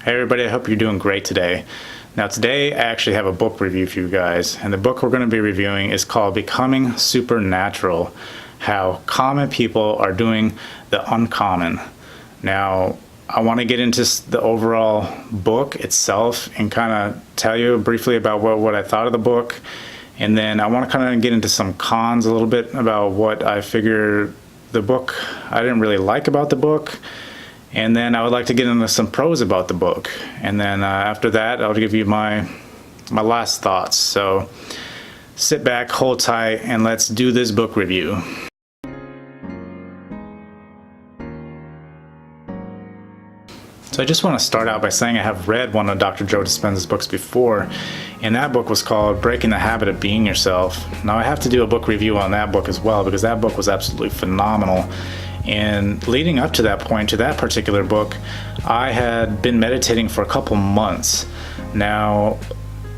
Hey everybody, I hope you're doing great today. Now today I actually have a book review for you guys, and the book we're going to be reviewing is called Becoming Supernatural: How Common People Are Doing the Uncommon. Now I want to get into the overall book itself and kind of tell you briefly about what I thought of the book, and then I want to kind of get into some cons a little bit about what I figure the book I didn't really like about the book. And then I would like to get into some pros about the book. And then after that, I'll give you my last thoughts. So sit back, hold tight, and let's do this book review. So I just want to start out by saying I have read one of Dr. Joe Dispenza's books before, and that book was called Breaking the Habit of Being Yourself. Now I have to do a book review on that book as well, because that book was absolutely phenomenal. And leading up to that point, to that particular book, I had been meditating for a couple months. Now,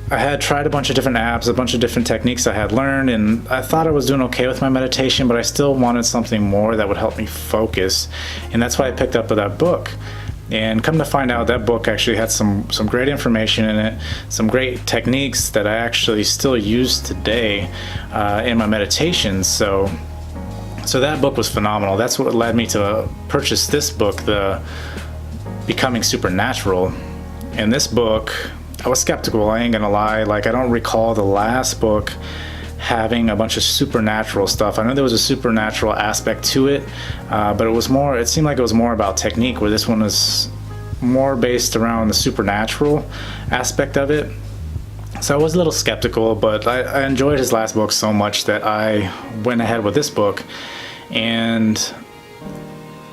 I had tried a bunch of different apps, a bunch of different techniques I had learned, and I thought I was doing okay with my meditation, but I still wanted something more that would help me focus. And that's why I picked up that book. And come to find out, that book actually had some great information in it, some great techniques that I actually still use today in my meditations. So that book was phenomenal. That's what led me to purchase this book, the Becoming Supernatural. In this book, I was skeptical, I ain't gonna lie. Like, I don't recall the last book having a bunch of supernatural stuff. I know there was a supernatural aspect to it, but it seemed like it was more about technique, where this one was more based around the supernatural aspect of it. So I was a little skeptical, but I enjoyed his last book so much that I went ahead with this book, and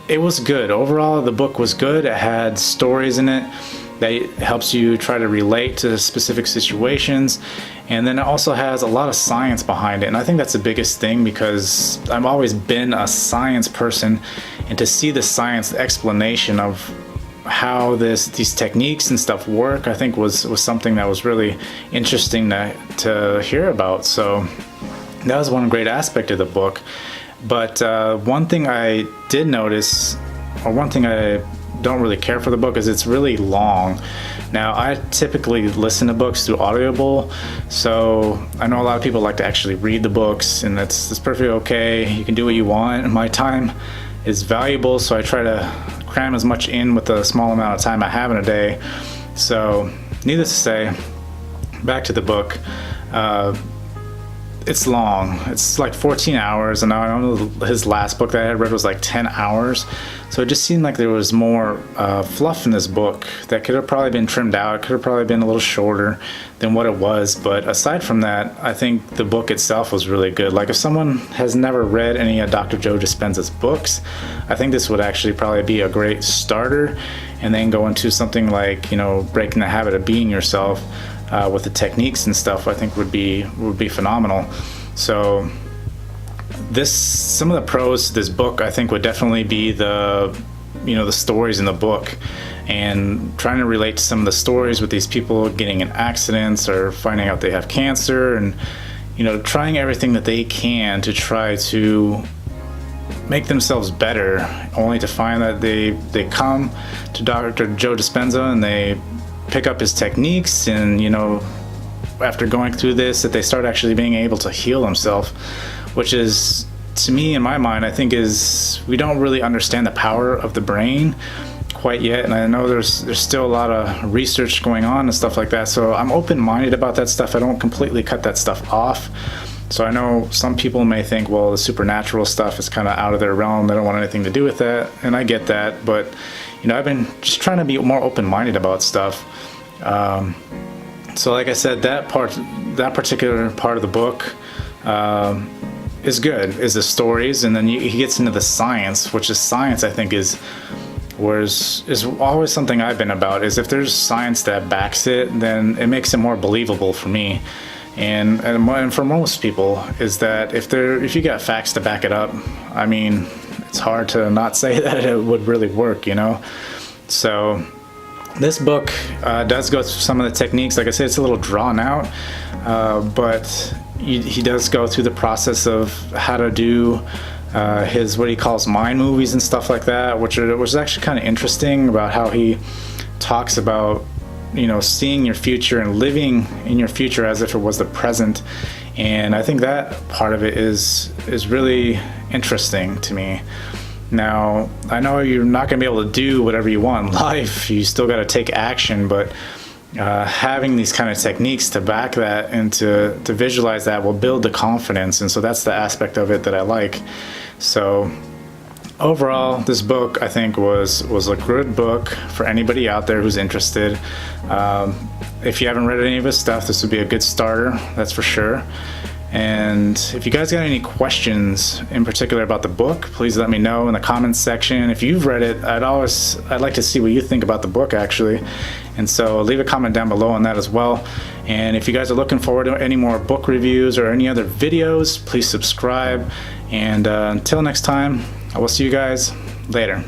it was good. Overall, the book was good. It had stories in it that helps you try to relate to specific situations, and then it also has a lot of science behind it. And I think that's the biggest thing, because I've always been a science person, and to see the science, the explanation of how these techniques and stuff work, I think was something that was really interesting to hear about. So that was one great aspect of the book. But one thing I did notice, or one thing I don't really care for the book, is it's really long. Now, I typically listen to books through Audible, so I know a lot of people like to actually read the books, and that's perfectly okay. You can do what you want. My time is valuable, so I try to cram as much in with the small amount of time I have in a day. So needless to say, back to the book. It's long. It's like 14 hours, and I know his last book that I had read was like 10 hours. So it just seemed like there was more fluff in this book that could have probably been trimmed out. It could have probably been a little shorter than what it was. But aside from that, I think the book itself was really good. Like, if someone has never read any of Dr. Joe Dispenza's books, I think this would actually probably be a great starter, and then go into something like, Breaking the Habit of Being Yourself, with the techniques and stuff, I think would be phenomenal. So some of the pros to this book, I think, would definitely be the stories in the book, and trying to relate to some of the stories with these people getting in accidents or finding out they have cancer, and trying everything that they can to try to make themselves better, only to find that they come to Dr. Joe Dispenza and they pick up his techniques, and after going through this, that they start actually being able to heal themselves, which is, to me, in my mind, I think we don't really understand the power of the brain quite yet. And I know there's still a lot of research going on and stuff like that, so I'm open-minded about that stuff. I don't completely cut that stuff off. So I know some people may think, well, the supernatural stuff is kind of out of their realm, they don't want anything to do with that, and I get that, but I've been just trying to be more open-minded about stuff. So like I said, that particular part of the book is good, is the stories, and then he gets into the science, which is science, I think, is always something I've been about, is if there's science that backs it, then it makes it more believable for me. And for most people, is that if you got facts to back it up, I mean, it's hard to not say that it would really work, So this book does go through some of the techniques. Like I said, it's a little drawn out, but he does go through the process of how to do his, what he calls, mind movies and stuff like that, which is actually kind of interesting, about how he talks about, you know, seeing your future and living in your future as if it was the present. And I think that part of it is really interesting to me. Now, I know you're not going to be able to do whatever you want in life. You still got to take action, but having these kind of techniques to back that and to visualize that will build the confidence. And so that's the aspect of it that I like. So overall, this book, I think, was a good book for anybody out there who's interested. If you haven't read any of his stuff, this would be a good starter, that's for sure. And if you guys got any questions in particular about the book, please let me know in the comments section. If you've read it, I'd like to see what you think about the book, actually. And so leave a comment down below on that as well. And if you guys are looking forward to any more book reviews or any other videos, please subscribe. And until next time, I will see you guys later.